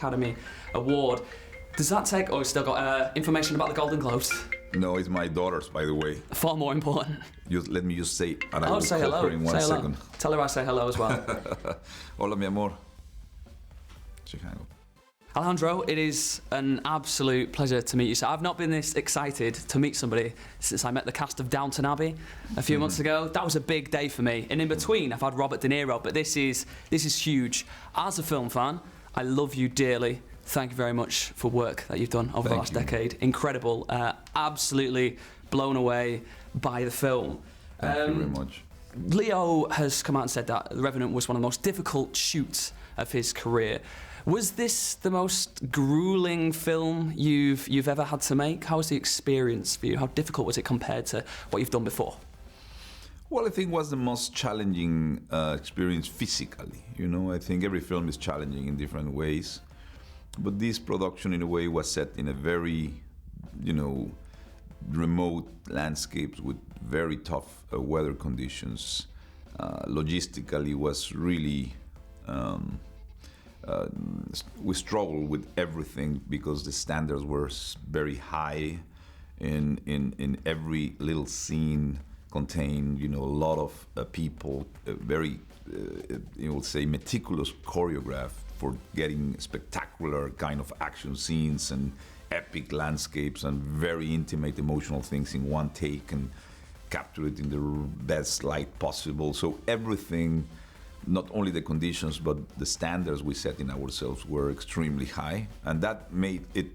Academy Award. Does that take... Oh, we've still got information about the Golden Globes. No, it's my daughter's, by the way. Far more important. Let me just say, and I will say call hello. her in one second. Tell her I say hello as well. Hola, mi amor. Chicago. Alejandro, it is an absolute pleasure to meet you. So I've not been this excited to meet somebody since I met the cast of Downton Abbey a few months ago. That was a big day for me. And in between, I've had Robert De Niro, but this is huge. As a film fan, I love you dearly. Thank you very much for work that you've done over the last decade. Incredible. Absolutely blown away by the film. Thank you very much. Leo has come out and said that Revenant was one of the most difficult shoots of his career. Was this the most grueling film you've ever had to make? How was the experience for you? How difficult was it compared to what you've done before? Well, I think it was the most challenging experience physically. You know, I think every film is challenging in different ways. But this production, in a way, was set in a very, remote landscapes with very tough weather conditions. Logistically, was really... we struggled with everything because the standards were very high. In every little scene contained, a lot of people, very, say, meticulous choreograph for getting spectacular kind of action scenes and epic landscapes and very intimate emotional things in one take and capture it in the best light possible. So everything, not only the conditions, but the standards we set in ourselves were extremely high. And that made it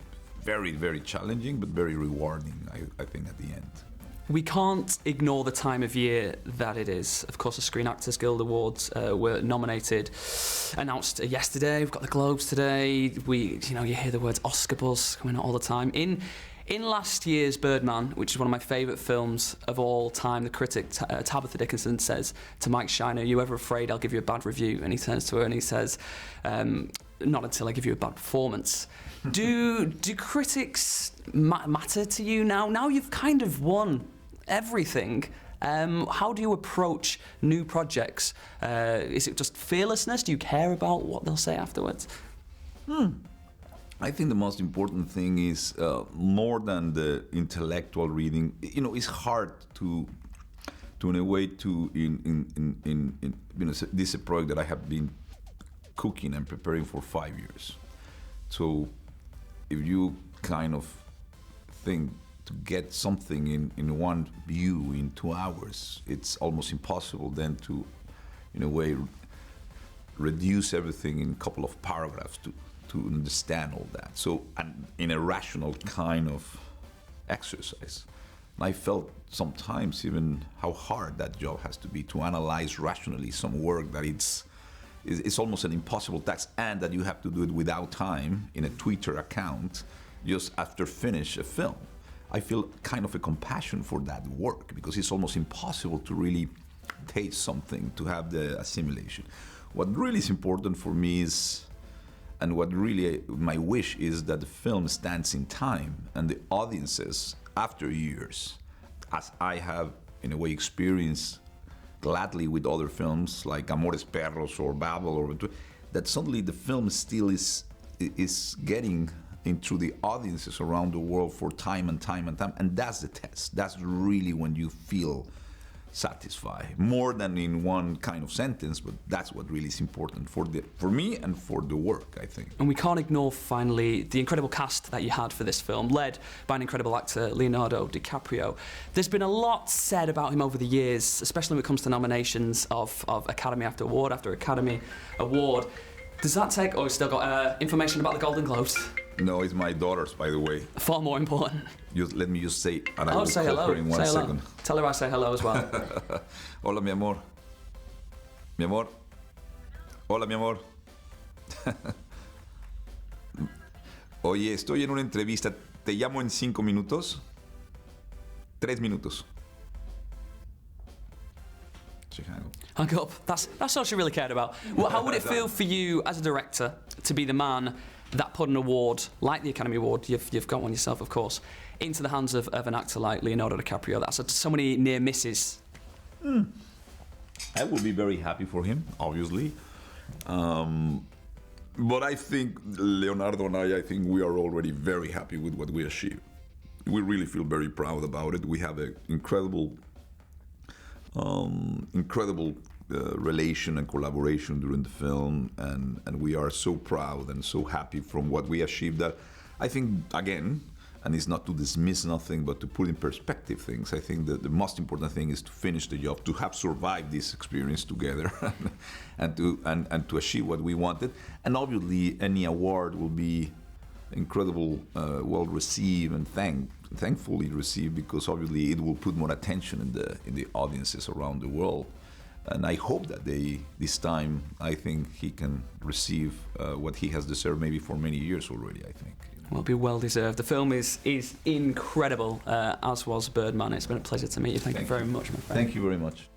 very, very challenging, but very rewarding, I think, at the end. We can't ignore the time of year that it is. Of course, the Screen Actors Guild Awards were nominated, announced yesterday. We've got the Globes today. You hear the words Oscar buzz coming out all the time. In last year's Birdman, which is one of my favourite films of all time, the critic Tabitha Dickinson says to Mike Shiner, "You ever afraid I'll give you a bad review?" And he turns to her and he says, "Not until I give you a bad performance." Do critics matter to you now? Now you've kind of won everything. How do you approach new projects? Is it just fearlessness? Do you care about what they'll say afterwards? I think the most important thing is more than the intellectual reading. It's hard to in a way to this is a project that I have been cooking and preparing for 5 years. So if you kind of think to get something in one view in 2 hours, it's almost impossible then to, in a way, reduce everything in a couple of paragraphs to understand all that. So, and in a rational kind of exercise. I felt sometimes even how hard that job has to be to analyze rationally some work that it's almost an impossible task, and that you have to do it without time in a Twitter account just after finish a film. I feel kind of a compassion for that work because it's almost impossible to really taste something, to have the assimilation. What really is important for me is, and what really my wish is, that the film stands in time and the audiences, after years, as I have in a way experienced gladly with other films like Amores Perros or Babel, or that suddenly the film still is getting into the audiences around the world for time and time and time, and that's the test. That's really when you feel satisfied, more than in one kind of sentence, but that's what really is important for me and for the work, I think. And we can't ignore, finally, the incredible cast that you had for this film, led by an incredible actor, Leonardo DiCaprio. There's been a lot said about him over the years, especially when it comes to nominations of Academy after Academy Award. Does that take... Oh, we've still got information about the Golden Globes. No, it's my daughter's, by the way. Far more important. Let me just say, and I will say call hello. her in one second. Tell her I say hello as well. Hola, mi amor. Mi amor. Hola, mi amor. Oye, estoy en una entrevista. ¿Te llamo en 5 minutos? 3 minutos. Chicago. Hung up. That's all she really cared about. Well, how would it feel for you as a director to be the man that put an award like the Academy Award, you've got one yourself, of course, into the hands of an actor like Leonardo DiCaprio? That's so many near misses. I would be very happy for him, obviously. But I think Leonardo and I think we are already very happy with what we achieved. We really feel very proud about it. We have an incredible relation and collaboration during the film, and we are so proud and so happy from what we achieved. That I think, again, and it's not to dismiss nothing, but to put in perspective things. I think that the most important thing is to finish the job, to have survived this experience together, and to achieve what we wanted. And obviously, any award will be incredible, well received, and thankfully received, because obviously it will put more attention in the audiences around the world. And I hope that this time, I think he can receive what he has deserved, maybe for many years already, I think. Will be well deserved. The film is incredible, as was Birdman. It's been a pleasure to meet you. Thank you very much, my friend. Thank you very much.